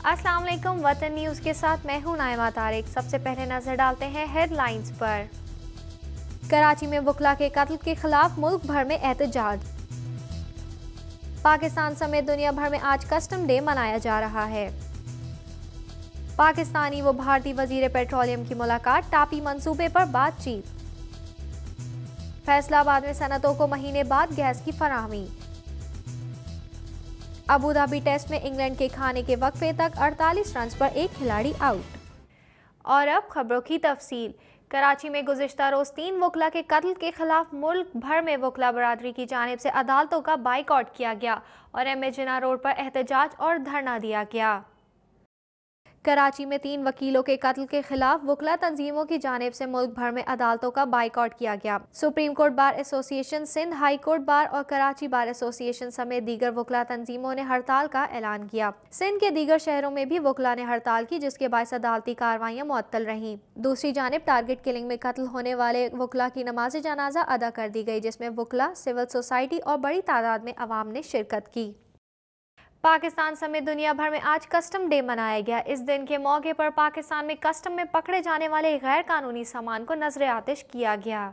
अस्सलाम वालेकुम। वतन न्यूज़ के साथ मैं हूं नाइमा तारिक। सबसे पहले नजर डालते हैं हेडलाइंस पर। कराची में वकला के कत्ल के खिलाफ मुल्क भर में एहतजाज। पाकिस्तान समेत दुनिया भर में आज कस्टम डे मनाया जा रहा है। पाकिस्तानी व भारतीय वजीर पेट्रोलियम की मुलाकात, टापी मंसूबे पर बातचीत। फैसलाबाद में सनतों को महीने बाद गैस की फराहमी। अबू धाबी टेस्ट में इंग्लैंड के खाने के वक्फे तक 48 रन पर एक खिलाड़ी आउट। और अब खबरों की तफसील। कराची में गुज़िश्ता रोज 3 वकला के कत्ल के खिलाफ मुल्क भर में वकला बरादरी की जानिब से अदालतों का बाइकआउट किया गया और एम ए जिन्ना रोड पर एहतजाज और धरना दिया गया। कराची में 3 वकीलों के कत्ल के खिलाफ वकला तंजीमों की जानिब से मुल्क भर में अदालतों का बाइकआउट किया गया। Supreme court bar association Sindh, high court bar और कराची बार एसोसिएशन समेत दीगर वकला तंजीमों ने हड़ताल का ऐलान किया। सिंध के दीगर शहरों में भी वकला ने हड़ताल की, जिसके बायस अदालती कार्रवाइयां मुअत्तल रहीं। दूसरी जानिब टारगेट किलिंग में कत्ल होने वाले वकला की नमाज जनाजा अदा कर दी गई, जिसमें वकला, सिविल सोसाइटी और बड़ी तादाद में अवाम ने शिरकत की। पाकिस्तान समेत दुनिया भर में आज कस्टम डे मनाया गया। इस दिन के मौके पर पाकिस्तान में कस्टम में पकड़े जाने वाले गैर कानूनी सामान को नजर आतिश किया गया।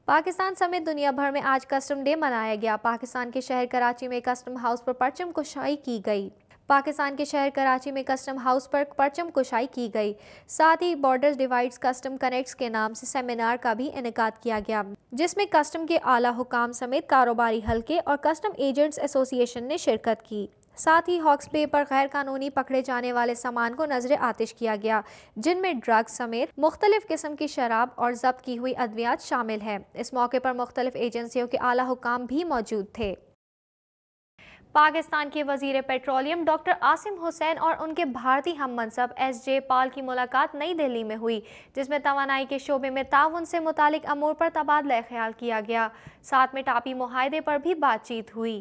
पाकिस्तान समेत दुनिया भर में आज कस्टम डे मनाया गया। पाकिस्तान के शहर कराची में कस्टम हाउस पर परचम कुशाई की गई। पाकिस्तान के शहर कराची में कस्टम हाउस पर परचम कुशाई की गई। साथ ही बॉर्डर्स डिवाइड्स कस्टम कनेक्ट्स के नाम से सेमिनार का भी इनेकाद किया गया, जिसमें कस्टम के आला हुकाम समेत कारोबारी हलके और कस्टम एजेंट्स एसोसिएशन ने शिरकत की। साथ ही हॉक्स बे पर गैर कानूनी पकड़े जाने वाले सामान को नजर आतिश किया गया, जिनमें ड्रग्स समेत मुख्तलिफ किस्म की शराब और जब्त की हुई अद्वियात शामिल है। इस मौके पर मुख्तलिफ एजेंसियों के आला हुकाम भी मौजूद थे। पाकिस्तान के वजीर पेट्रोलियम डॉक्टर आसिम हुसैन और उनके भारतीय हम मनसब एस.जे. पाल की मुलाकात नई दिल्ली में हुई, जिसमें तवानाई के शोबे में ताउन से मुतालिक अमूर पर तबादला ख्याल किया गया। साथ में टापी मुआहदे पर भी बातचीत हुई।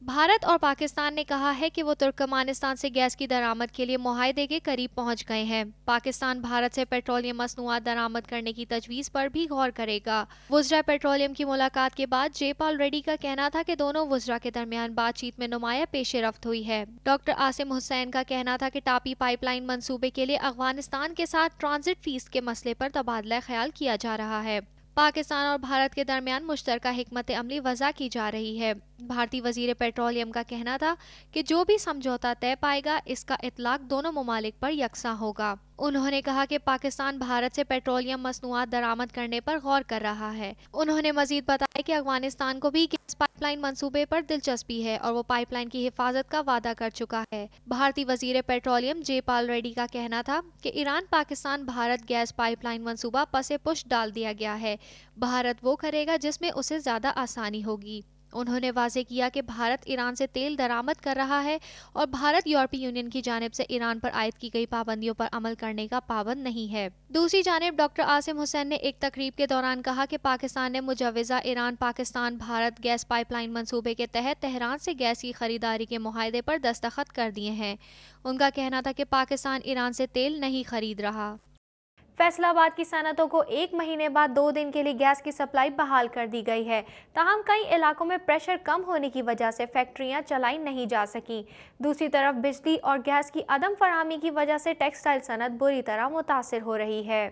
भारत और पाकिस्तान ने कहा है कि वो तुर्कमानिस्तान से गैस की दरामद के लिए मुआहदे के करीब पहुंच गए हैं। पाकिस्तान भारत से पेट्रोलियम मसनूआत दरामद करने की तजवीज़ पर भी गौर करेगा। वुज़रा पेट्रोलियम की मुलाकात के बाद जयपाल रेड्डी का कहना था कि दोनों वुज़रा के दरमियान बातचीत में नुमाया पेशरफ्त हुई है। डॉक्टर आसिम हुसैन का कहना था कि टापी पाइपलाइन मंसूबे के लिए अफगानिस्तान के साथ ट्रांजिट फीस के मसले पर तबादला ख्याल किया जा रहा है। पाकिस्तान और भारत के दरमियान मुश्तरका हिकमत अमली वज़ा की जा रही है। भारतीय वजीर पेट्रोलियम का कहना था कि जो भी समझौता तय पाएगा, इसका इतलाक दोनों ममालिक पर यकसा होगा। उन्होंने कहा कि पाकिस्तान भारत से पेट्रोलियम मसनूआत दरामद करने पर गौर कर रहा है। उन्होंने मजीद बताया कि अफगानिस्तान को भी गैस पाइपलाइन मंसूबे पर दिलचस्पी है और वो पाइपलाइन की हिफाजत का वादा कर चुका है। भारतीय वजीर पेट्रोलियम जयपाल रेड्डी का कहना था कि Iran Pakistan Bharat gas pipeline मंसूबा पसे पुश डाल दिया गया है। भारत वो करेगा जिसमें उसे ज्यादा आसानी होगी। उन्होंने वाजे किया कि भारत ईरान से तेल दरामद कर रहा है और भारत यूरोपीय यूनियन की जानिब से ईरान पर आयद की गई पाबंदियों पर अमल करने का पाबंद नहीं है। दूसरी जानिब डॉक्टर आसिम हुसैन ने एक तकरीब के दौरान कहा कि पाकिस्तान ने मुजव्वज़ा ईरान पाकिस्तान भारत गैस पाइपलाइन मंसूबे के तहत तेहरान से गैस की खरीदारी के मुआहदे पर दस्तखत कर दिए हैं। उनका कहना था कि पाकिस्तान ईरान से तेल नहीं खरीद रहा। फैसलाबाद की सनतों को 1 महीने बाद 2 दिन के लिए गैस की सप्लाई बहाल कर दी गई है। ताहम कई इलाकों में प्रेशर कम होने की वजह से फैक्ट्रियां चलाई नहीं जा सकी। दूसरी तरफ बिजली और गैस की अदम फराहमी की वजह से टेक्सटाइल सनत बुरी तरह मुतासिर हो रही है।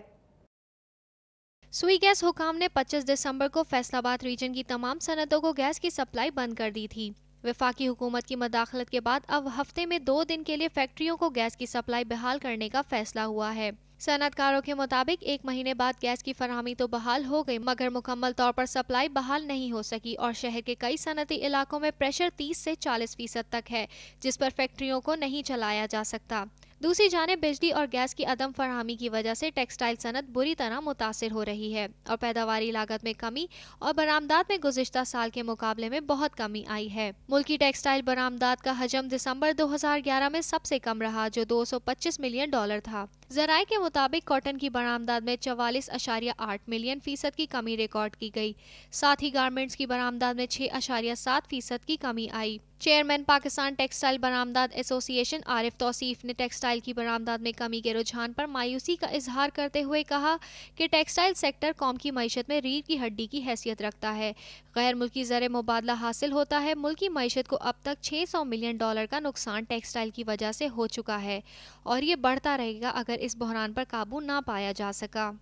सुई गैस हुकाम ने 25 दिसंबर को फैसलाबाद रीजन की तमाम सनतों को गैस की सप्लाई बंद कर दी थी। वफाकी हुकूमत की मदाखलत के बाद अब हफ्ते में 2 दिन के लिए फैक्ट्रियों को गैस की सप्लाई बहाल करने का फैसला हुआ है। सनतकारों के मुताबिक 1 महीने बाद गैस की फराहमी तो बहाल हो गई, मगर मुकम्मल तौर पर सप्लाई बहाल नहीं हो सकी और शहर के कई सनती इलाकों में प्रेशर 30 से 40% तक है, जिस पर फैक्ट्रियों को नहीं चलाया जा सकता। दूसरी जानिब बिजली और गैस की अदम फराहमी की वजह से टेक्सटाइल सनत बुरी तरह मुतासिर हो रही है और पैदावारी लागत में कमी और बरामदात में गुज़िश्ता साल के मुकाबले में बहुत कमी आई है। मुल्की टेक्सटाइल बरामदात का हजम दिसंबर 2011 में सबसे कम रहा, जो $225 मिलियन था, जराये के मुताबिक कॉटन की बरामदात में 44.8 मिलियन फीसद की कमी रिकॉर्ड की गई। साथ ही गारमेंट्स की बरामदात में 6.7 फीसद की कमी आई। चेयरमैन पाकिस्तान टेक्सटाइल बरामदात एसोसिएशन आरिफ तौसीफ ने टेक्सटाइल की बरामदात में कमी के रुझान पर मायूसी का इजहार करते हुए कहा कि टेक्सटाइल सेक्टर कौम की मईशत में रीढ़ की हड्डी की हैसियत रखता है। गैर मुल्की ज़र मुबादला हासिल होता है। मुल्की मईशत को अब तक $600 मिलियन का नुकसान टेक्सटाइल की वजह से हो चुका है और ये बढ़ता रहेगा अगर इस बहरान पर काबू ना पाया जा सका।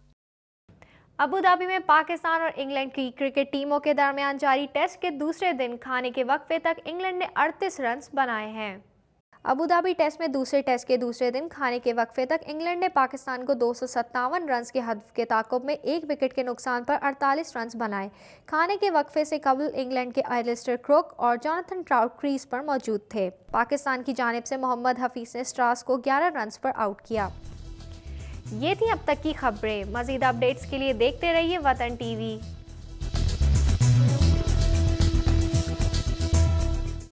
अबू धाबी में पाकिस्तान और इंग्लैंड की क्रिकेट टीमों के दरमियान जारी टेस्ट के दूसरे दिन खाने के वक्फे तक इंग्लैंड ने 38 रन बनाए हैं। अबू धाबी टेस्ट में दूसरे टेस्ट के दूसरे दिन खाने के वक्फे तक इंग्लैंड ने पाकिस्तान को 257 रन के हदफ के ताक़ुब में 1 विकेट के नुकसान पर 48 रन बनाए। खाने के वक्फे से कबल इंग्लैंड के एलिस्टर क्रुक और जॉनथन ट्राउट क्रीज पर मौजूद थे। पाकिस्तान की जानिब से मोहम्मद हफीज ने स्ट्रास को 11 रन पर आउट किया। ये थी अब तक की खबरें। मज़ीद अपडेट्स के लिए देखते रहिए वतन टीवी।